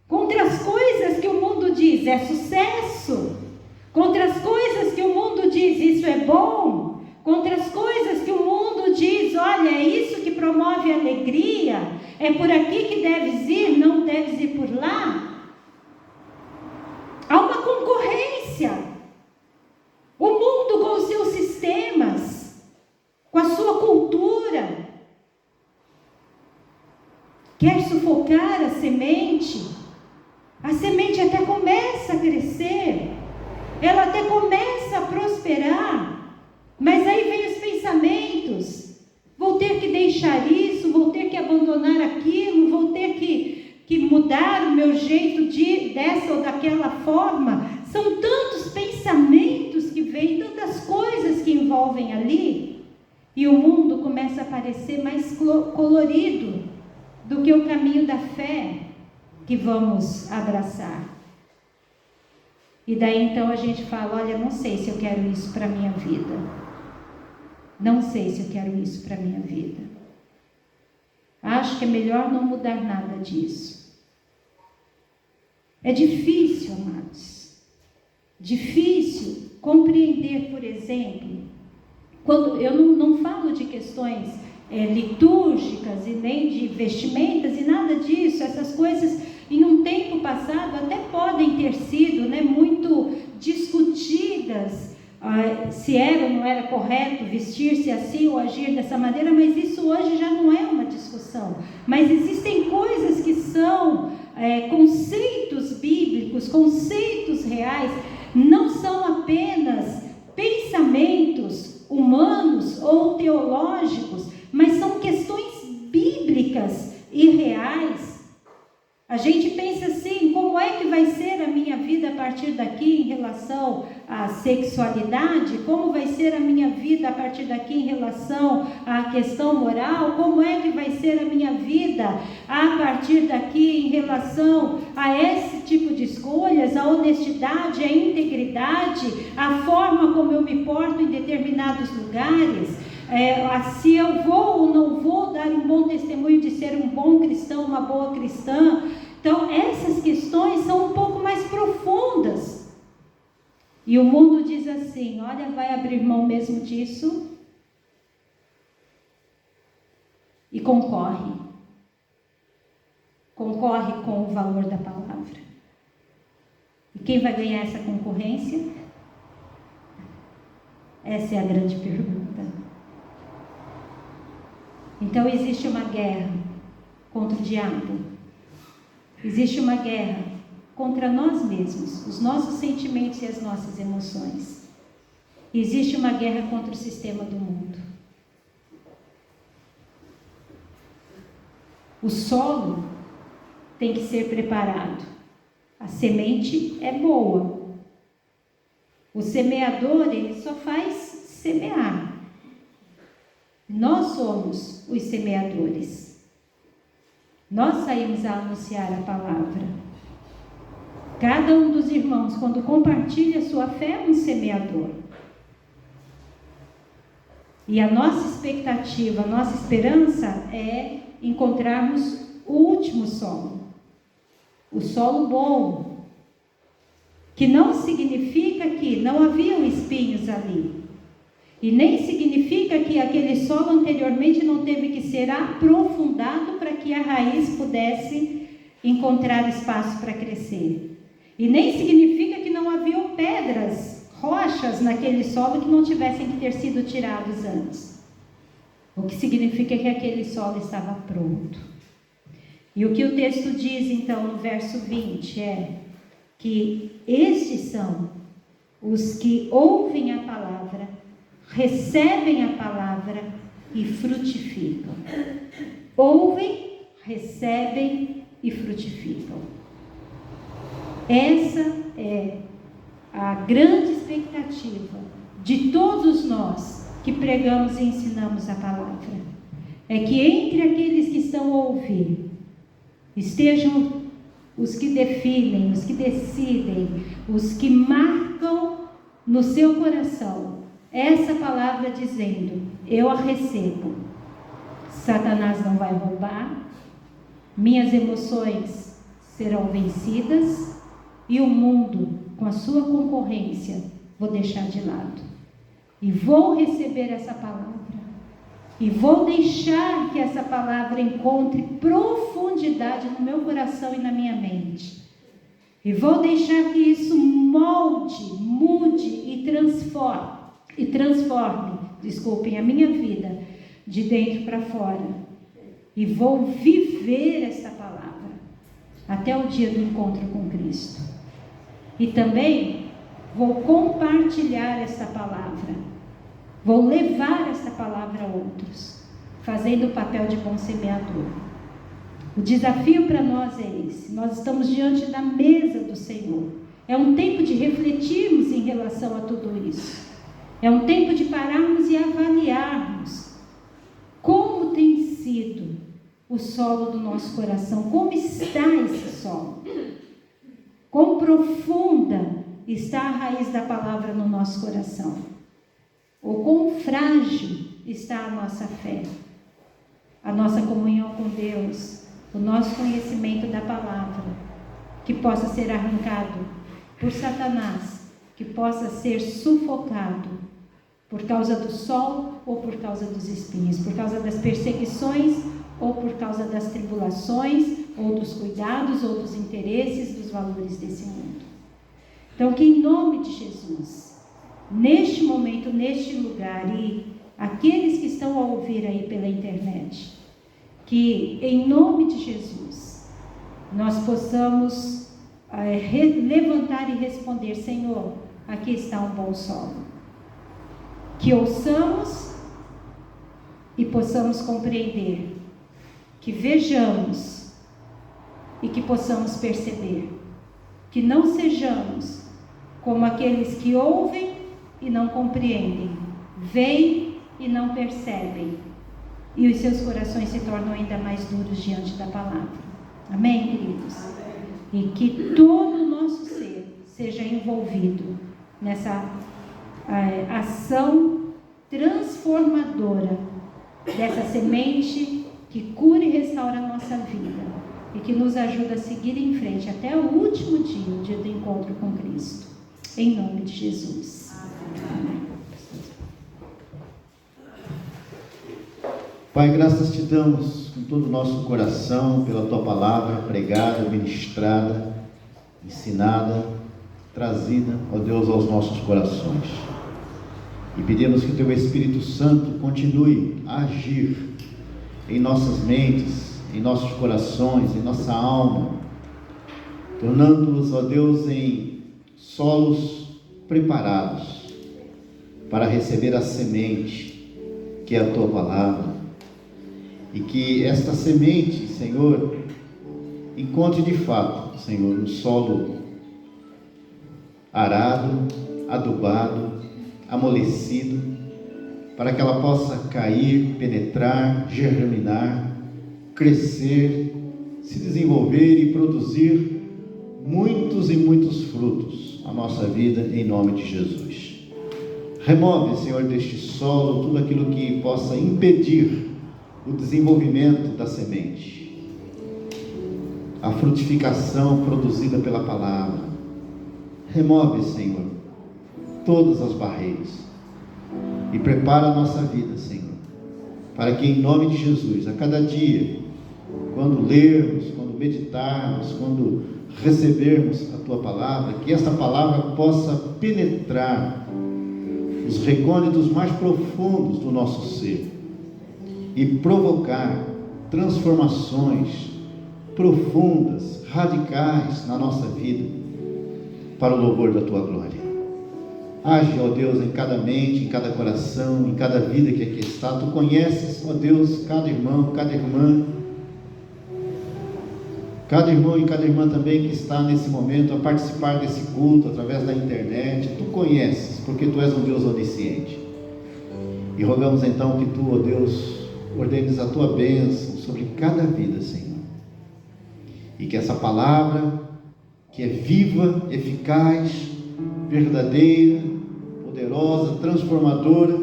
contra as coisas que o mundo diz é sucesso, contra as coisas que o mundo diz isso é bom, contra as coisas que o mundo diz, olha, é isso que promove alegria, é por aqui que deves ir, não deves ir por lá. Há uma concorrência. O mundo com os seus sistemas, com a sua cultura, quer sufocar a semente até começa a crescer, ela até começa a prosperar, mas aí vem os pensamentos: vou ter que deixar isso, vou ter que abandonar aquilo, vou ter que mudar o meu jeito dessa ou daquela forma. São tantos pensamentos que vêm, tantas coisas que envolvem ali, e o mundo começa a parecer mais colorido do que o caminho da fé que vamos abraçar. E daí então a gente fala: olha, não sei se eu quero isso para a minha vida, não sei se eu quero isso para a minha vida, acho que é melhor não mudar nada disso. É difícil, amados, difícil compreender, por exemplo, quando eu não falo de questões litúrgicas e nem de vestimentas e nada disso. Essas coisas em um tempo passado até podem ter sido muito discutidas, se era ou não era correto vestir-se assim ou agir dessa maneira, mas isso hoje já não é uma discussão. Mas existem coisas que são conceitos bíblicos, conceitos reais, não são apenas pensamentos humanos ou teológicos, mas são questões bíblicas e reais. A gente pensa assim: como é que vai ser a minha vida a partir daqui em relação à sexualidade? Como vai ser a minha vida a partir daqui em relação à questão moral? Como é que vai ser a minha vida a partir daqui em relação a esse tipo de escolhas, a honestidade, a integridade, a forma como eu me porto em determinados lugares? Se eu vou ou não vou dar um bom testemunho de ser um bom cristão, uma boa cristã. Então essas questões são um pouco mais profundas, e o mundo diz assim: olha, vai abrir mão mesmo disso? E concorre com o valor da palavra. E quem vai ganhar essa concorrência? Essa é a grande pergunta. Então existe uma guerra contra o diabo, existe uma guerra contra nós mesmos, os nossos sentimentos e as nossas emoções. existe uma guerra contra o sistema do mundo. O solo tem que ser preparado. A semente é boa. O semeador, ele só faz semear. Nós somos os semeadores. Nós saímos a anunciar a palavra. Cada um dos irmãos, quando compartilha a sua fé, é um semeador. E a nossa expectativa, a nossa esperança é encontrarmos o último solo. O solo bom. Que não significa que não haviam espinhos ali. E nem significa que aquele solo anteriormente não teve que ser aprofundado para que a raiz pudesse encontrar espaço para crescer. E nem significa que não haviam pedras, rochas naquele solo que não tivessem que ter sido tirados antes. O que significa que aquele solo estava pronto. E o que o texto diz então no verso 20 é que estes são os que ouvem a palavra, recebem a palavra e frutificam. Ouvem, recebem e frutificam. Essa é a grande expectativa de todos nós que pregamos e ensinamos a palavra. É que entre aqueles que estão a ouvir, estejam os que definem, os que decidem, os que marcam no seu coração essa palavra dizendo: eu a recebo. Satanás não vai roubar, minhas emoções serão vencidas e o mundo, com a sua concorrência, vou deixar de lado. E vou receber essa palavra. E vou deixar que essa palavra encontre profundidade no meu coração e na minha mente. E vou deixar que isso molde, mude e transforme, a minha vida de dentro para fora. E vou viver essa palavra até o dia do encontro com Cristo. E também vou compartilhar essa palavra. Vou levar essa palavra a outros, fazendo o papel de bom semeador. O desafio para nós é esse. Nós estamos diante da mesa do Senhor. É um tempo de refletirmos em relação a tudo isso. É um tempo de pararmos e avaliarmos como tem sido o solo do nosso coração. Como está esse solo? Quão profunda está a raiz da palavra no nosso coração? Ou quão frágil está a nossa fé, a nossa comunhão com Deus, o nosso conhecimento da palavra, que possa ser arrancado por Satanás, que possa ser sufocado por causa do sol ou por causa dos espinhos, por causa das perseguições ou por causa das tribulações, ou dos cuidados, ou dos interesses, dos valores desse mundo. Então, que em nome de Jesus, neste momento, neste lugar, e aqueles que estão a ouvir aí pela internet, que em nome de Jesus, nós possamos levantar e responder: Senhor, aqui está um bom solo. Que ouçamos e possamos compreender, que vejamos e que possamos perceber, que não sejamos como aqueles que ouvem e não compreendem, veem e não percebem, e os seus corações se tornam ainda mais duros diante da palavra. Amém, queridos? Amém. E que todo o nosso ser seja envolvido nessa ação transformadora dessa semente que cura e restaura a nossa vida e que nos ajuda a seguir em frente até o último dia, o dia do encontro com Cristo. Em nome de Jesus. Amém. Pai, graças te damos com todo o nosso coração pela tua palavra pregada, ministrada, ensinada, trazida, ó Deus, aos nossos corações. E pedimos que o teu Espírito Santo continue a agir em nossas mentes, em nossos corações, em nossa alma, tornando-nos, ó Deus, em solos preparados para receber a semente, que é a tua palavra, e que esta semente, Senhor, encontre de fato, Senhor, um solo arado, adubado, amolecido, para que ela possa cair, penetrar, germinar, crescer, se desenvolver e produzir muitos e muitos frutos na nossa vida, em nome de Jesus. Remove, Senhor, deste solo tudo aquilo que possa impedir o desenvolvimento da semente, a frutificação produzida pela palavra. Remove, Senhor, todas as barreiras e prepara a nossa vida, Senhor, para que em nome de Jesus, a cada dia, quando lermos, quando meditarmos, quando recebermos a tua palavra, que esta palavra possa penetrar os recônditos mais profundos do nosso ser e provocar transformações profundas, radicais na nossa vida, para o louvor da tua glória. Age, ó Deus, em cada mente, em cada coração, em cada vida que aqui está. Tu conheces, ó Deus, cada irmão, cada irmã e cada irmã também que está nesse momento a participar desse culto através da internet. Tu conheces, porque tu és um Deus onisciente. E rogamos então que tu, ó Deus, ordenes a tua bênção sobre cada vida, Senhor. E que essa palavra, que é viva, eficaz, verdadeira, poderosa, transformadora,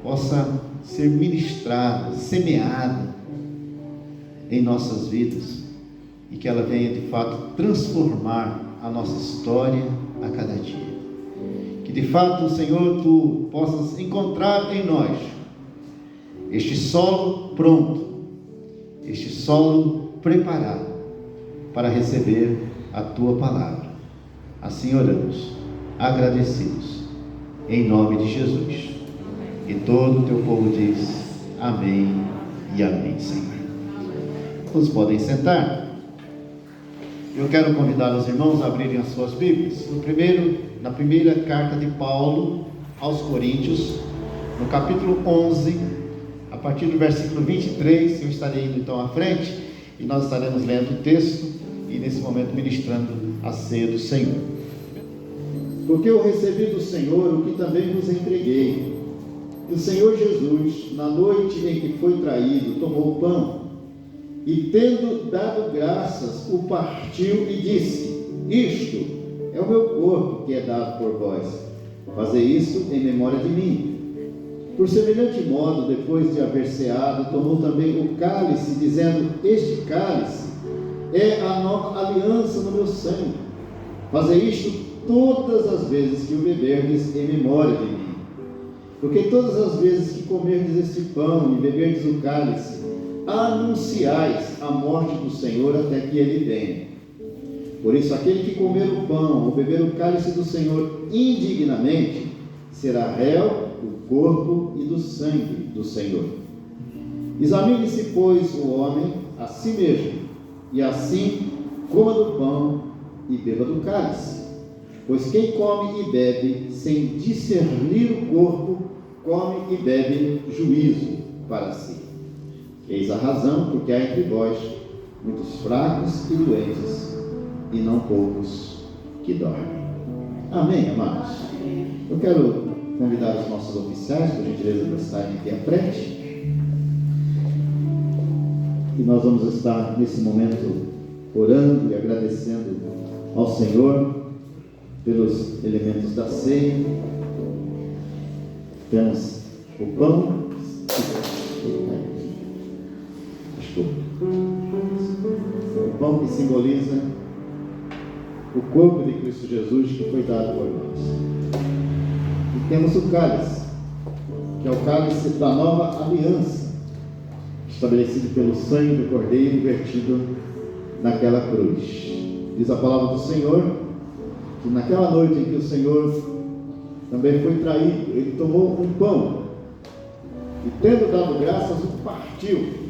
possa ser ministrada, semeada em nossas vidas, e que ela venha de fato transformar a nossa história a cada dia. Que de fato, Senhor, tu possas encontrar em nós este solo pronto, este solo preparado para receber a tua palavra. Assim oramos, agradecidos, em nome de Jesus. E todo o teu povo diz amém e amém, Senhor. Todos podem sentar. Eu quero convidar os irmãos a abrirem as suas Bíblias. Na primeira carta de Paulo aos Coríntios, no capítulo 11, a partir do versículo 23, eu estarei indo então à frente, e nós estaremos lendo o texto, e nesse momento ministrando a ceia do Senhor. Porque eu recebi do Senhor o que também vos entreguei. Que o Senhor Jesus, na noite em que foi traído, tomou o pão, e tendo dado graças, o partiu e disse: isto é o meu corpo que é dado por vós. Fazei isso em memória de mim. Por semelhante modo, depois de haver ceado, tomou também o cálice, dizendo: este cálice é a nova aliança no meu sangue. Fazei isto todas as vezes que o beberdes em memória de mim. Porque todas as vezes que comerdes este pão e beberdes o cálice, anunciais a morte do Senhor até que ele venha. Por isso, aquele que comer o pão ou beber o cálice do Senhor indignamente, será réu do corpo e do sangue do Senhor. Examine-se, pois, o homem a si mesmo, e assim coma do pão e beba do cálice. Pois quem come e bebe sem discernir o corpo, come e bebe juízo para si. Eis a razão porque há entre vós muitos fracos e doentes, e não poucos que dormem. Amém, amados? Eu quero convidar os nossos oficiais, por gentileza, para estarem aqui à frente. E nós vamos estar nesse momento orando e agradecendo ao Senhor pelos elementos da ceia. Temos o pão, o pão que simboliza o corpo de Cristo Jesus que foi dado por nós. E temos o cálice, que é o cálice da nova aliança, estabelecido pelo sangue do Cordeiro vertido naquela cruz. Diz a palavra do Senhor que naquela noite em que o Senhor também foi traído, ele tomou um pão e, tendo dado graças, o partiu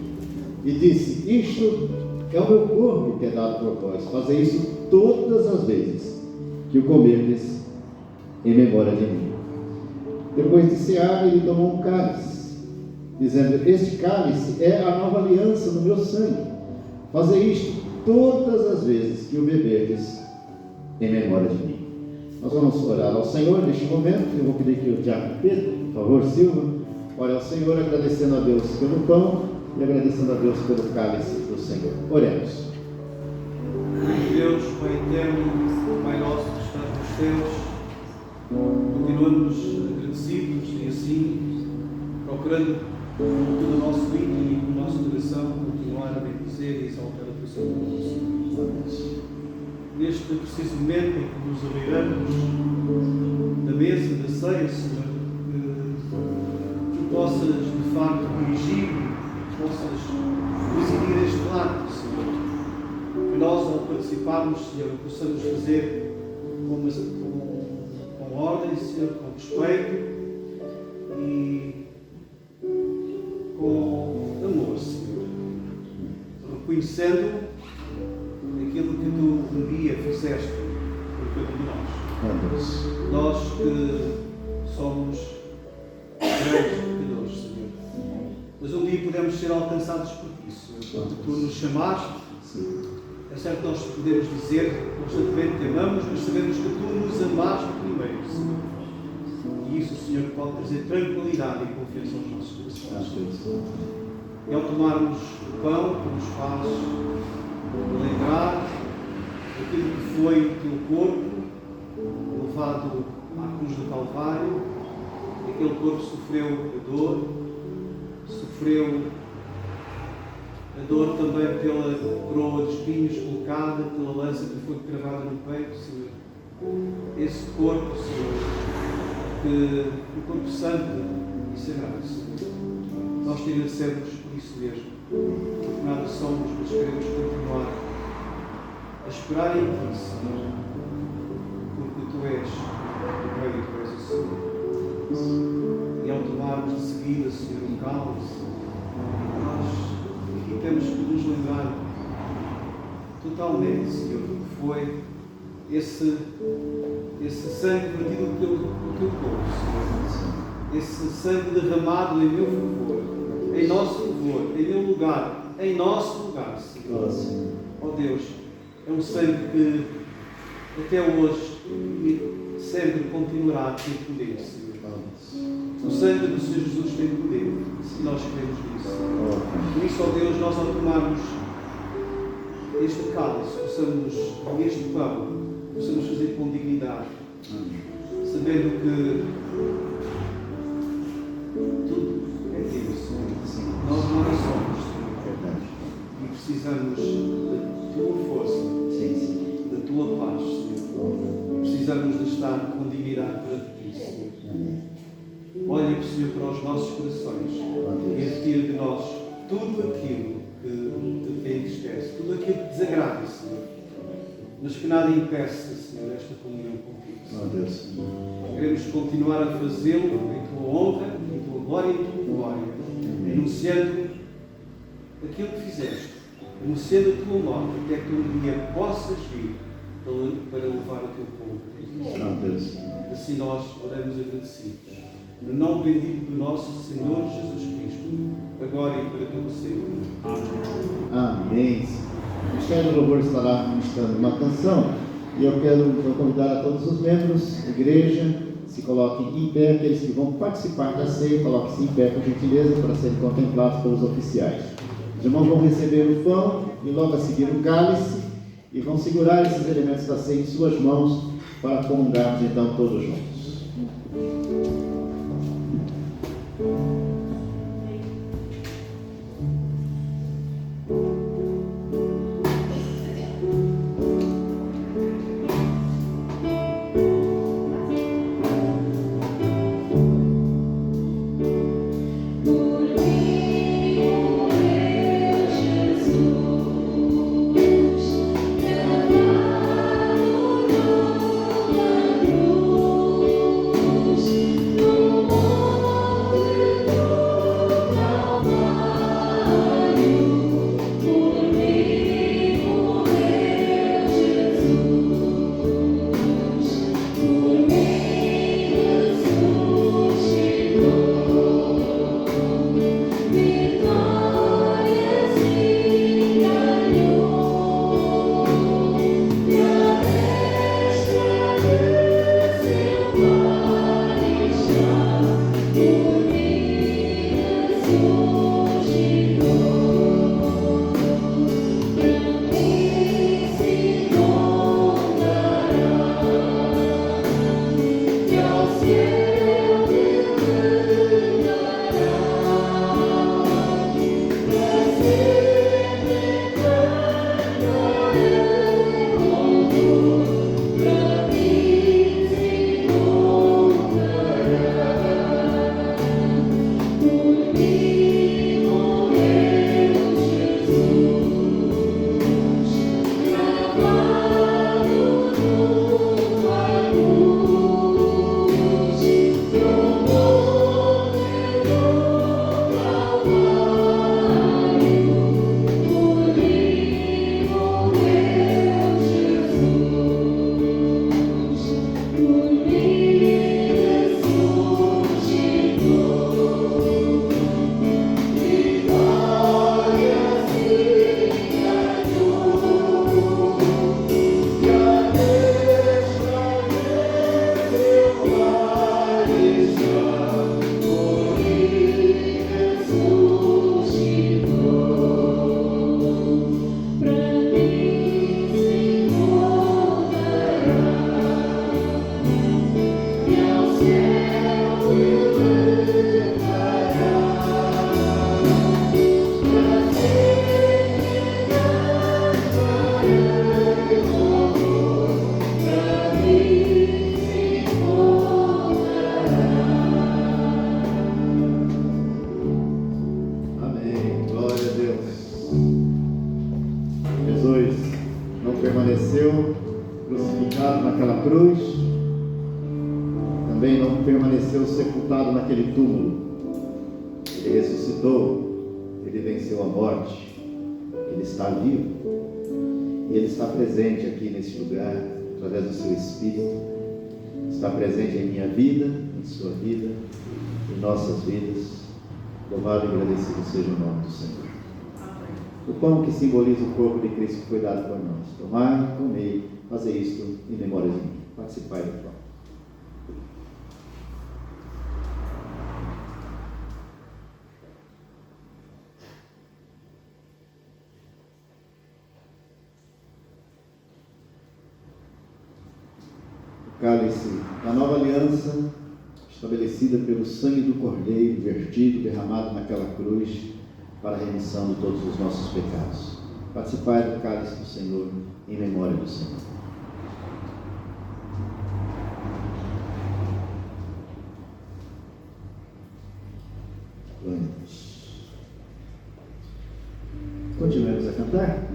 e disse: isto é o meu corpo que é dado por vós. Fazei isso todas as vezes que o comerdes em memória de mim. Depois de cear, ele tomou um cálice, dizendo: este cálice é a nova aliança no meu sangue. Fazei isto todas as vezes que o beberdes em memória de mim. Nós vamos orar ao Senhor neste momento. Eu vou pedir que o diácono Pedro, por favor, Silva, ore ao Senhor, agradecendo a Deus pelo pão e agradecendo a Deus pelo cálice do Senhor. Oremos. Deus, Pai eterno, Pai nosso que estás nos céus, continuamos agradecidos e assim, procurando com todo o nosso íntimo e com o nosso coração, continuar a bendizer e exaltar o teu santo nome. Neste preciso momento em que nos alegramos da mesa, da ceia, Senhor, que tu possas de facto corrigir, que possas presidir este ato, Senhor. Que nós, ao participarmos, Senhor, possamos fazer com ordem, Senhor, com respeito e com amor, Senhor. Reconhecendo aquilo que tu um dia fizeste por cada um de nós. Nós que somos grandes pecadores, Senhor. Mas um dia podemos ser alcançados por ti, Senhor. Quando tu nos chamaste, é certo que nós podemos dizer constantemente que amamos, mas sabemos que tu nos amaste primeiro, Senhor. E isso, Senhor, pode trazer tranquilidade e confiança aos nossos corações. E ao tomarmos o pão, que nos faz lembrar aquilo que foi o teu corpo levado à cruz do Calvário, aquele corpo sofreu a dor também pela coroa de espinhos colocada, pela lança que foi cravada no peito, Senhor. Esse corpo, Senhor, o corpo santo e sagrado, Senhor. Nós te agradecemos por isso mesmo. Porque nada somos, mas queremos continuar a esperar em ti, Senhor, porque tu és o Rei e tu és o Senhor. E ao tomarmos de seguida, Senhor, o cálice, nós aqui temos que nos lembrar totalmente, Senhor, do que foi esse sangue vertido do teu corpo, Senhor. Esse sangue derramado em meu favor, em nosso favor, em meu lugar, em nosso lugar, Senhor. Ó Deus, é um sangue que até hoje e sempre continuará a ter poder, Senhor. O sangue do Senhor Jesus tem poder, e nós queremos isso. Por isso, ó Deus, nós ao tomarmos este cálice, possamos, este pão, possamos fazer com dignidade, sabendo que tudo é teu, Senhor. Nós não somos, Senhor, e precisamos da tua força, da tua paz, Senhor. Precisamos de estar com dignidade para ti, Senhor. Olha, Senhor, para os nossos corações e retira de nós tudo aquilo que te entristece, tudo aquilo que desagrada, Senhor. Mas que nada impeça, Senhor, esta comunhão contigo, Senhor. Queremos continuar a fazê-lo em tua honra, em tua glória e em tua glória, anunciando aquilo que fizeste, anunciando a tua morte, até que um dia possas vir para levar o teu povo. Assim nós oramos agradecidos. No nome bendito do nosso Senhor Jesus Cristo, agora e para todo sempre. Amém. O Ministério do Louvor estará ministrando uma canção e eu quero convidar a todos os membros da igreja, se coloquem em pé, aqueles que vão participar da ceia, coloquem-se em pé, por gentileza, para serem contemplados pelos oficiais. Os irmãos vão receber o pão e logo a seguir o cálice e vão segurar esses elementos da ceia em suas mãos para comungarmos então todos juntos. Por não permaneceu crucificado naquela cruz, também não permaneceu sepultado naquele túmulo. Ele ressuscitou, ele venceu a morte, ele está vivo, e ele está presente aqui neste lugar, através do seu Espírito, está presente em minha vida, em sua vida, em nossas vidas. Louvado e agradecido seja o nome do Senhor. O pão que simboliza o corpo de Cristo que foi dado por nós. Tomai, comei, fazei isto em memória de mim. Participai do pão. O cálice da nova aliança, estabelecida pelo sangue do Cordeiro, vertido, derramado naquela cruz, para a remissão de todos os nossos pecados. Participai do cálice do Senhor, em memória do Senhor. Vamos. Continuemos a cantar.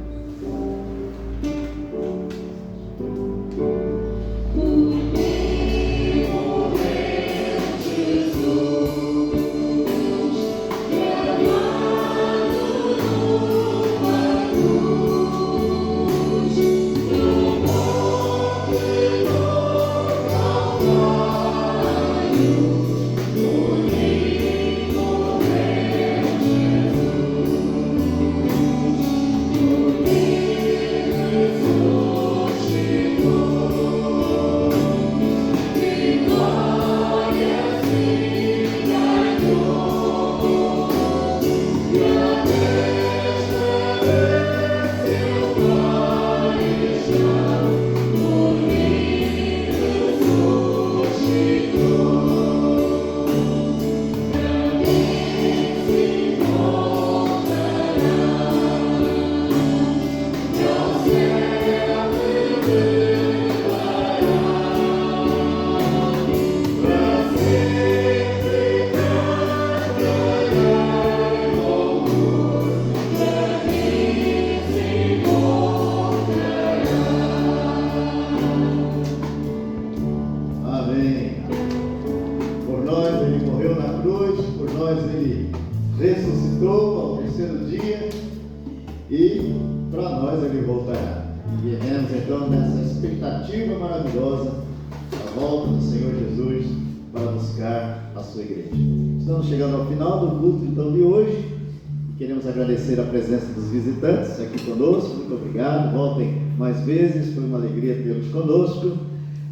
Agradecer a presença dos visitantes aqui conosco, muito obrigado, voltem mais vezes, foi uma alegria tê-los conosco.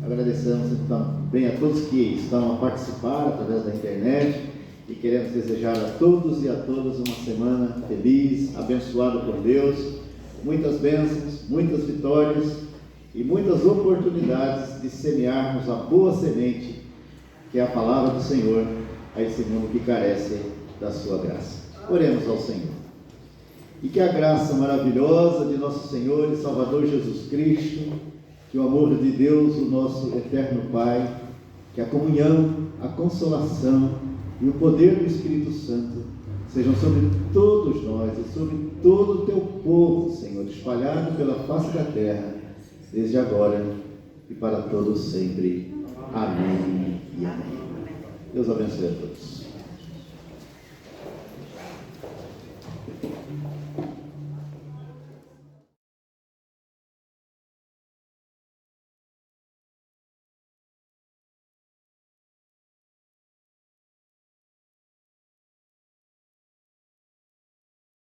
Agradecemos também a todos que estão a participar através da internet e queremos desejar a todos e a todas uma semana feliz, abençoada por Deus, muitas bênçãos, muitas vitórias e muitas oportunidades de semearmos a boa semente, que é a palavra do Senhor, a esse mundo que carece da sua graça. Oremos ao Senhor. E que a graça maravilhosa de nosso Senhor e Salvador Jesus Cristo, que o amor de Deus, o nosso eterno Pai, que a comunhão, a consolação e o poder do Espírito Santo sejam sobre todos nós e sobre todo o teu povo, Senhor, espalhado pela face da terra, desde agora e para todos sempre. Amém e amém. Deus abençoe a todos.